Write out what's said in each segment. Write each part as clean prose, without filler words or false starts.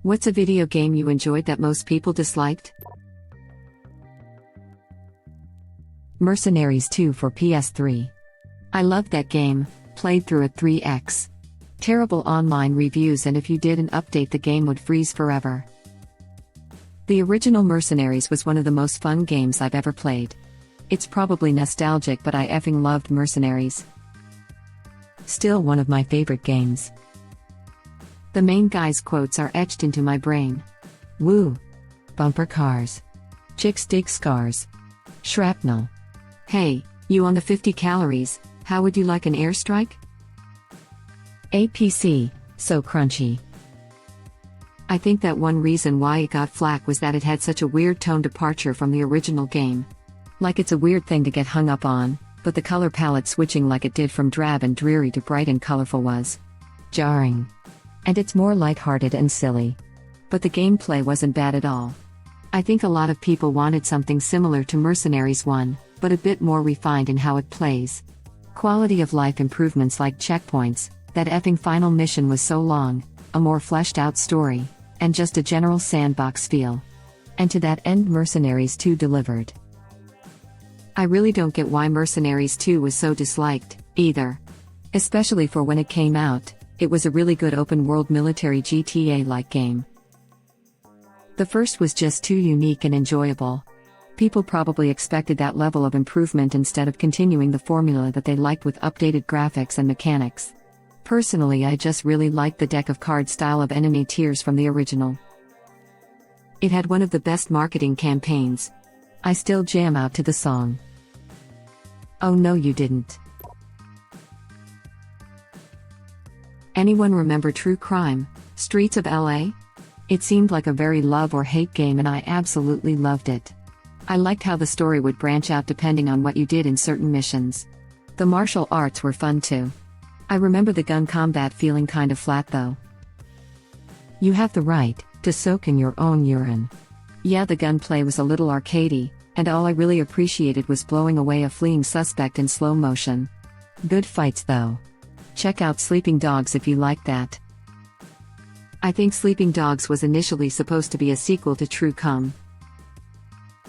What's a video game you enjoyed that most people disliked? Mercenaries 2 for PS3. I loved that game, played through at 3x. Terrible online reviews, and if you didn't update the game would freeze forever. The original Mercenaries was one of the most fun games I've ever played. It's probably nostalgic, but I effing loved Mercenaries. Still one of my favorite games. The main guy's quotes are etched into my brain. Woo! Bumper cars. Chicks dig scars. Shrapnel. Hey, you on the 50 calories, how would you like an airstrike? APC, so crunchy. I think that one reason why it got flack was that it had such a weird tone departure from the original game. Like it's a weird thing to get hung up on, but the color palette switching like it did from drab and dreary to bright and colorful was jarring. And it's more lighthearted and silly. But the gameplay wasn't bad at all. I think a lot of people wanted something similar to Mercenaries 1, but a bit more refined in how it plays. Quality of life improvements like checkpoints, that effing final mission was so long, a more fleshed out story, and just a general sandbox feel. And to that end Mercenaries 2 delivered. I really don't get why Mercenaries 2 was so disliked, either. Especially for when it came out, it was a really good open-world military GTA-like game. The first was just too unique and enjoyable. People probably expected that level of improvement instead of continuing the formula that they liked with updated graphics and mechanics. Personally, I just really liked the deck of cards style of enemy tiers from the original. It had one of the best marketing campaigns. I still jam out to the song. Oh no, you didn't. Anyone remember True Crime, Streets of LA? It seemed like a very love or hate game, and I absolutely loved it. I liked how the story would branch out depending on what you did in certain missions. The martial arts were fun too. I remember the gun combat feeling kind of flat though. You have the right to soak in your own urine. Yeah, the gunplay was a little arcadey, and all I really appreciated was blowing away a fleeing suspect in slow motion. Good fights though. Check out Sleeping Dogs if you like that. I think Sleeping Dogs was initially supposed to be a sequel to True Crime.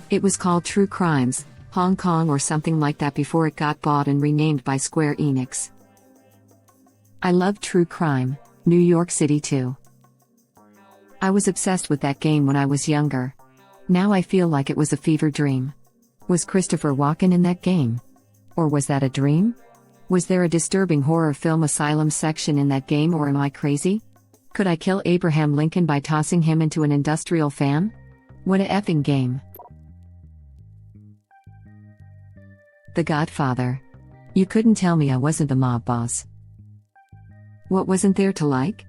It was called True Crimes, Hong Kong or something like that before it got bought and renamed by Square Enix. I loved True Crime, New York City too. I was obsessed with that game when I was younger. Now I feel like it was a fever dream. Was Christopher Walken in that game? Or was that a dream? Was there a disturbing horror film asylum section in that game, or am I crazy? Could I kill Abraham Lincoln by tossing him into an industrial fan? What a effing game. The Godfather. You couldn't tell me I wasn't the mob boss. What wasn't there to like?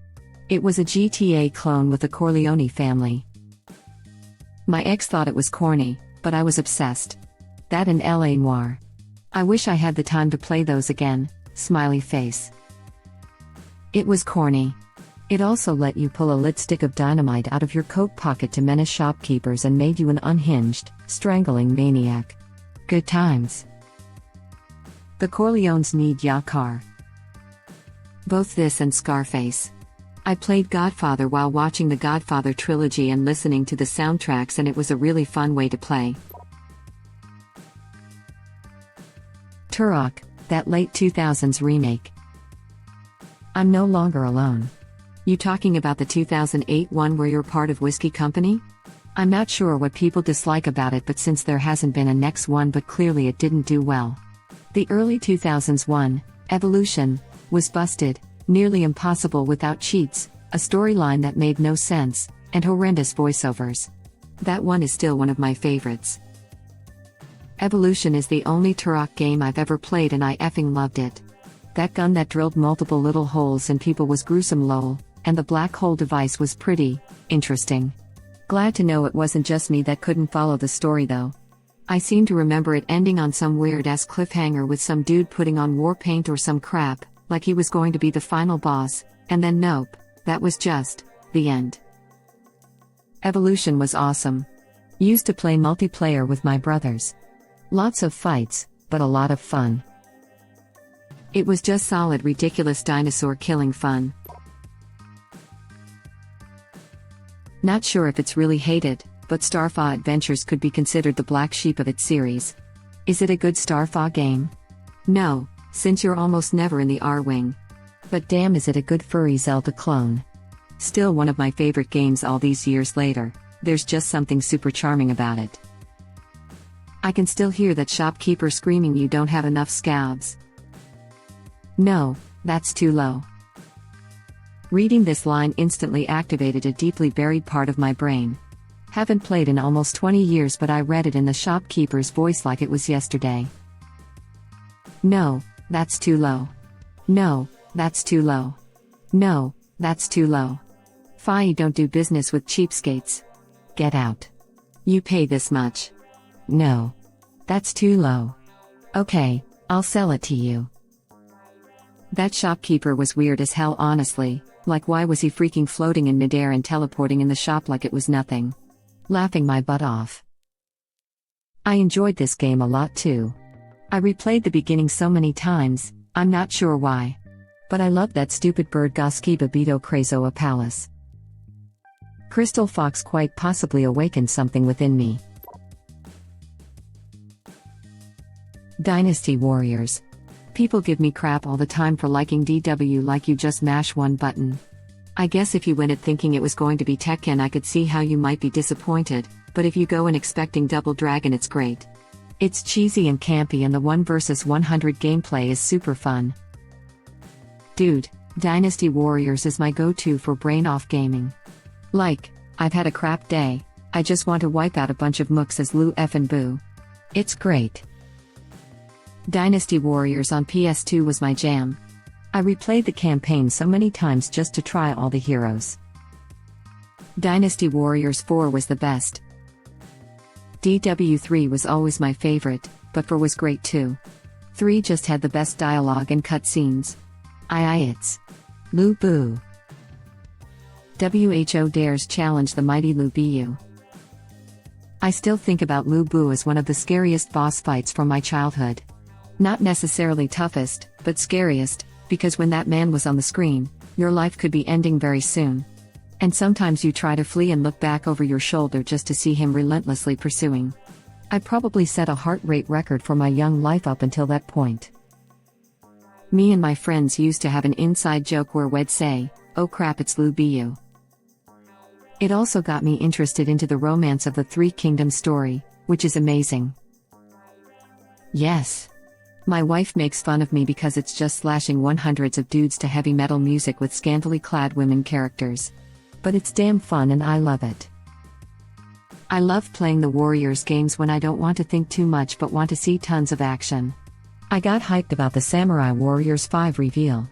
It was a GTA clone with the Corleone family. My ex thought it was corny, but I was obsessed. That and LA Noire. I wish I had the time to play those again, smiley face. It was corny. It also let you pull a lit stick of dynamite out of your coat pocket to menace shopkeepers and made you an unhinged, strangling maniac. Good times. The Corleones need ya car. Both this and Scarface. I played Godfather while watching the Godfather trilogy and listening to the soundtracks, and it was a really fun way to play. Turok, that late 2000s remake. I'm no longer alone. You talking about the 2008 one where you're part of Whiskey Company? I'm not sure what people dislike about it, but since there hasn't been a next one, but clearly it didn't do well. The early 2000s one, Evolution, was busted, nearly impossible without cheats, a storyline that made no sense, and horrendous voiceovers. That one is still one of my favorites. Evolution is the only Turok game I've ever played, and I effing loved it. That gun that drilled multiple little holes in people was gruesome lol, and the black hole device was pretty interesting. Glad to know it wasn't just me that couldn't follow the story though. I seem to remember it ending on some weird-ass cliffhanger with some dude putting on war paint or some crap, like he was going to be the final boss, and then nope, that was just the end. Evolution was awesome. Used to play multiplayer with my brothers. Lots of fights, but a lot of fun. It was just solid ridiculous dinosaur killing fun. Not sure if it's really hated, but Starfall Adventures could be considered the black sheep of its series. Is it a good Starfall game? No, since you're almost never in the R-Wing. But damn, is it a good furry Zelda clone. Still one of my favorite games all these years later. There's just something super charming about it. I can still hear that shopkeeper screaming you don't have enough scabs. No, that's too low. Reading this line instantly activated a deeply buried part of my brain. Haven't played in almost 20 years, but I read it in the shopkeeper's voice like it was yesterday. No, that's too low. No, that's too low. No, that's too low. Fie, don't do business with cheapskates. Get out. You pay this much. No. That's too low. Okay, I'll sell it to you. That shopkeeper was weird as hell, honestly. Like, why was he freaking floating in midair and teleporting in the shop like it was nothing? Laughing my butt off. I enjoyed this game a lot too. I replayed the beginning so many times, I'm not sure why. But I love that stupid bird Goski Babito Crazoa Palace. Crystal Fox quite possibly awakened something within me. Dynasty Warriors. People give me crap all the time for liking DW, like you just mash one button. I guess if you went it thinking it was going to be Tekken, I could see how you might be disappointed, but if you go in expecting Double Dragon, it's great. It's cheesy and campy, and the 1 versus 100 gameplay is super fun. Dude, Dynasty Warriors is my go-to for brain-off gaming. Like, I've had a crap day, I just want to wipe out a bunch of mooks as Lou effin' Boo. It's great. Dynasty Warriors on PS2 was my jam. I replayed the campaign so many times just to try all the heroes. Dynasty Warriors 4 was the best. DW3 was always my favorite, but 4 was great too. 3 just had the best dialogue and cutscenes. It's Lu Bu. WHO dares challenge the mighty Lu Bu. I still think about Lu Bu as one of the scariest boss fights from my childhood. Not necessarily toughest, but scariest, because when that man was on the screen, your life could be ending very soon. And sometimes you try to flee and look back over your shoulder just to see him relentlessly pursuing. I probably set a heart rate record for my young life up until that point. Me and my friends used to have an inside joke where we'd say, "Oh crap, it's Lu Bu." It also got me interested into the romance of the Three Kingdoms story, which is amazing. Yes. My wife makes fun of me because it's just slashing hundreds of dudes to heavy metal music with scantily clad women characters. But it's damn fun and I love it. I love playing the Warriors games when I don't want to think too much but want to see tons of action. I got hyped about the Samurai Warriors 5 reveal.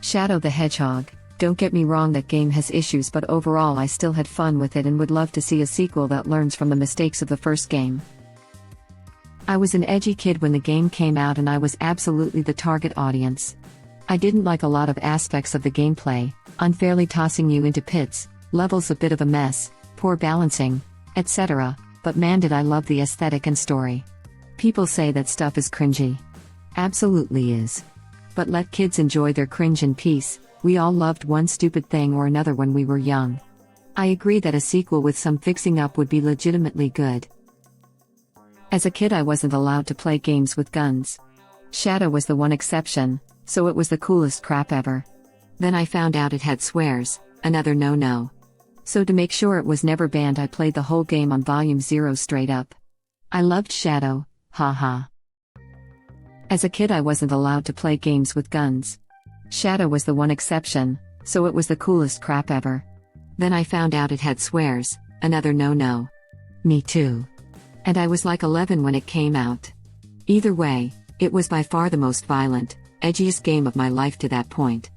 Shadow the Hedgehog. Don't get me wrong, that game has issues, but overall I still had fun with it and would love to see a sequel that learns from the mistakes of the first game. I was an edgy kid when the game came out and I was absolutely the target audience. I didn't like a lot of aspects of the gameplay, unfairly tossing you into pits, levels a bit of a mess, poor balancing, etc., but man did I love the aesthetic and story. People say that stuff is cringy. Absolutely is. But let kids enjoy their cringe in peace. We all loved one stupid thing or another when we were young. I agree that a sequel with some fixing up would be legitimately good. As a kid, I wasn't allowed to play games with guns. Shadow was the one exception, so it was the coolest crap ever. Then I found out it had swears, another no-no. So to make sure it was never banned, I played the whole game on Volume 0 straight up. I loved Shadow, haha. As a kid, I wasn't allowed to play games with guns. Shadow was the one exception, so it was the coolest crap ever. Then I found out it had swears, another no-no. Me too. And I was like 11 when it came out. Either way, it was by far the most violent, edgiest game of my life to that point.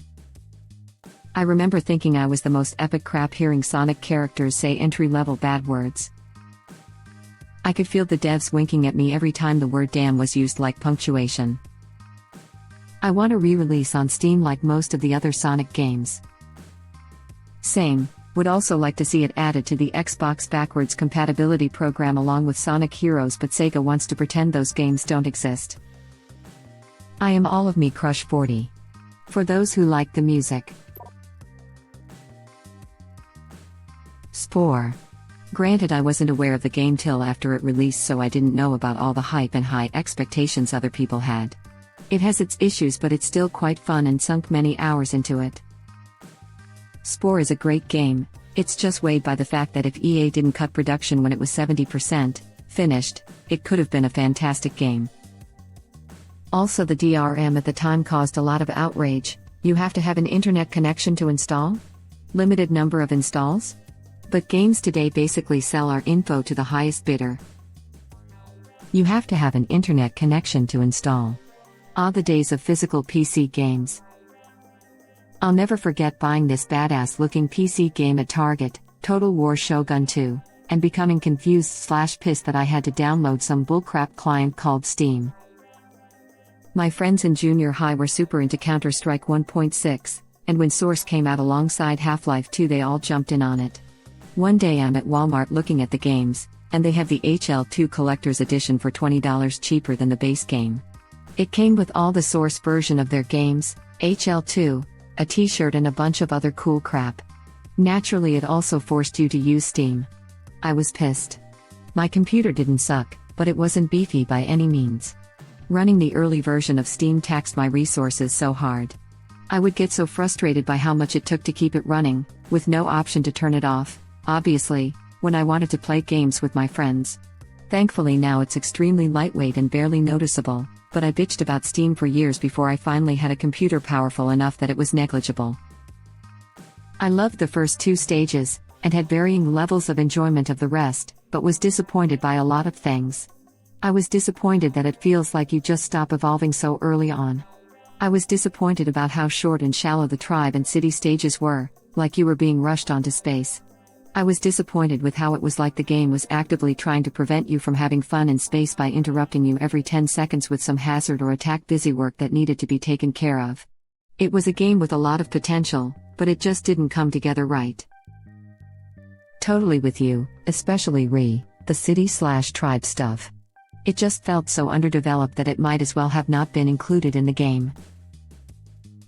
I remember thinking I was the most epic crap hearing Sonic characters say entry-level bad words. I could feel the devs winking at me every time the word damn was used like punctuation. I want a re-release on Steam like most of the other Sonic games. Same, would also like to see it added to the Xbox backwards compatibility program along with Sonic Heroes, but Sega wants to pretend those games don't exist. I am all of me crush 40. For those who like the music. Spore. Granted, I wasn't aware of the game till after it released, so I didn't know about all the hype and high expectations other people had. It has its issues, but it's still quite fun and sunk many hours into it. Spore is a great game. It's just weighed by the fact that if EA didn't cut production when it was 70% finished, it could have been a fantastic game. Also, the DRM at the time caused a lot of outrage. You have to have an internet connection to install? Limited number of installs? But games today basically sell our info to the highest bidder. You have to have an internet connection to install. Ah, the days of physical PC games. I'll never forget buying this badass looking PC game at Target, Total War Shogun 2, and becoming confused/pissed that I had to download some bullcrap client called Steam. My friends in junior high were super into Counter-Strike 1.6, and when Source came out alongside Half-Life 2 they all jumped in on it. One day I'm at Walmart looking at the games, and they have the HL2 Collector's Edition for $20 cheaper than the base game. It came with all the Source version of their games, HL2, a t-shirt and a bunch of other cool crap. Naturally, it also forced you to use Steam. I was pissed. My computer didn't suck, but it wasn't beefy by any means. Running the early version of Steam taxed my resources so hard. I would get so frustrated by how much it took to keep it running, with no option to turn it off, obviously, when I wanted to play games with my friends. Thankfully now it's extremely lightweight and barely noticeable, but I bitched about Steam for years before I finally had a computer powerful enough that it was negligible. I loved the first 2 stages, and had varying levels of enjoyment of the rest, but was disappointed by a lot of things. I was disappointed that it feels like you just stop evolving so early on. I was disappointed about how short and shallow the tribe and city stages were, like you were being rushed onto space. I was disappointed with how it was like the game was actively trying to prevent you from having fun in space by interrupting you every 10 seconds with some hazard or attack busywork that needed to be taken care of. It was a game with a lot of potential, but it just didn't come together right. Totally with you, especially the city/tribe stuff. It just felt so underdeveloped that it might as well have not been included in the game.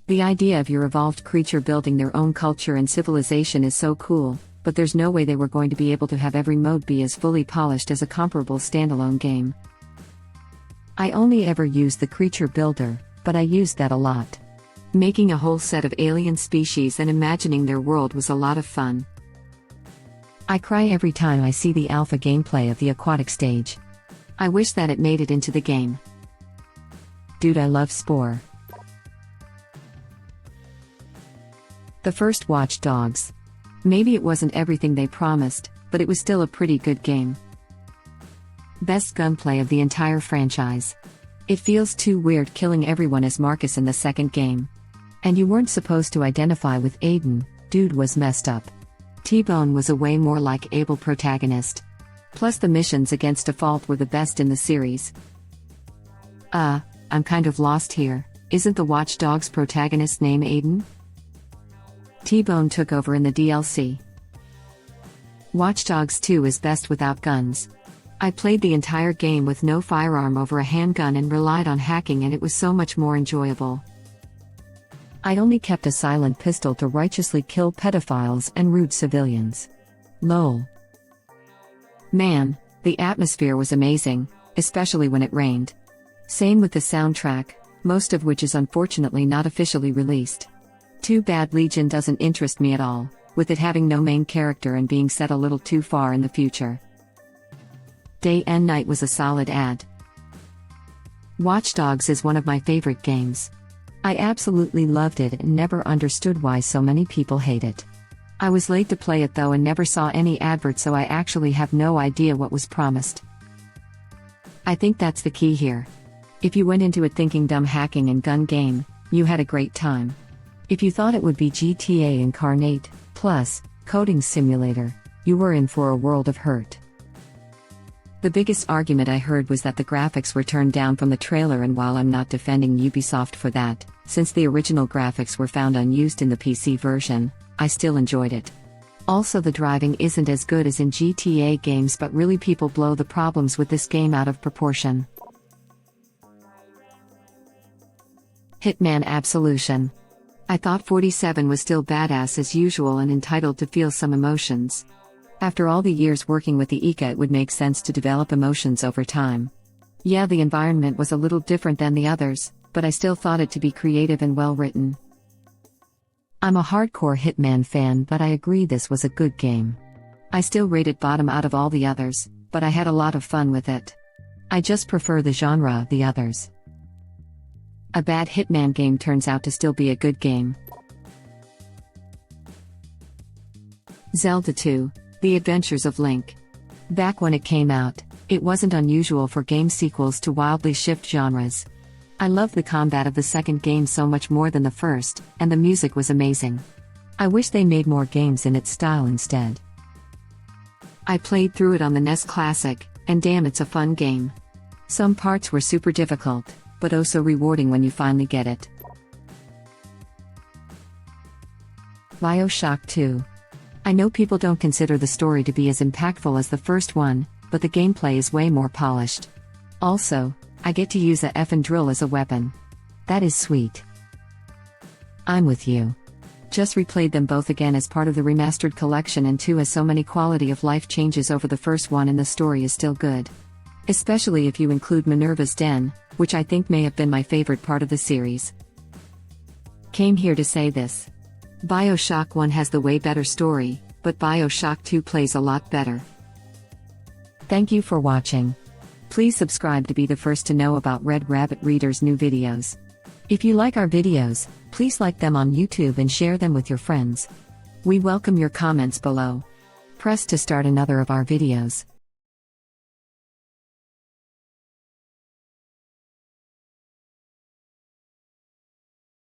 The idea of your evolved creature building their own culture and civilization is so cool, but there's no way they were going to be able to have every mode be as fully polished as a comparable standalone game. I only ever used the creature builder, but I used that a lot. Making a whole set of alien species and imagining their world was a lot of fun. I cry every time I see the alpha gameplay of the aquatic stage. I wish that it made it into the game. Dude, I love Spore. The first Watch Dogs. Maybe it wasn't everything they promised, but it was still a pretty good game. Best gunplay of the entire franchise. It feels too weird killing everyone as Marcus in the second game. And you weren't supposed to identify with Aiden, dude was messed up. T-Bone was a way more like able protagonist. Plus the missions against default were the best in the series. I'm kind of lost here, isn't the Watch Dogs protagonist name Aiden? T-Bone took over in the DLC. Watch Dogs 2 is best without guns. I played the entire game with no firearm over a handgun and relied on hacking, and it was so much more enjoyable. I only kept a silent pistol to righteously kill pedophiles and rude civilians. Lol. Man, the atmosphere was amazing, especially when it rained. Same with the soundtrack, most of which is unfortunately not officially released. Too bad Legion doesn't interest me at all, with it having no main character and being set a little too far in the future. Day and Night was a solid add. Watch Dogs is one of my favorite games. I absolutely loved it and never understood why so many people hate it. I was late to play it though and never saw any advert, so I actually have no idea what was promised. I think that's the key here. If you went into it thinking dumb hacking and gun game, you had a great time. If you thought it would be GTA Incarnate, plus, coding simulator, you were in for a world of hurt. The biggest argument I heard was that the graphics were turned down from the trailer, and while I'm not defending Ubisoft for that, since the original graphics were found unused in the PC version, I still enjoyed it. Also, the driving isn't as good as in GTA games, but really people blow the problems with this game out of proportion. Hitman Absolution. I thought 47 was still badass as usual and entitled to feel some emotions. After all the years working with the Ika, it would make sense to develop emotions over time. Yeah, the environment was a little different than the others, but I still thought it to be creative and well written. I'm a hardcore Hitman fan, but I agree this was a good game. I still rate it bottom out of all the others, but I had a lot of fun with it. I just prefer the genre of the others. A bad Hitman game turns out to still be a good game. Zelda 2: The Adventures of Link. Back when it came out, it wasn't unusual for game sequels to wildly shift genres. I loved the combat of the second game so much more than the first, and the music was amazing. I wish they made more games in its style instead. I played through it on the NES Classic, and damn, it's a fun game. Some parts were super difficult, but oh so rewarding when you finally get it. BioShock 2. I know people don't consider the story to be as impactful as the first one, but the gameplay is way more polished. Also, I get to use a effing drill as a weapon. That is sweet. I'm with you. Just replayed them both again as part of the remastered collection, and 2 has so many quality of life changes over the first one, and the story is still good. Especially if you include Minerva's Den, which I think may have been my favorite part of the series. Came here to say this. BioShock 1 has the way better story, but BioShock 2 plays a lot better. Thank you for watching. Please subscribe to be the first to know about Red Rabbit Reader's new videos. If you like our videos, please like them on YouTube and share them with your friends. We welcome your comments below. Press to start another of our videos.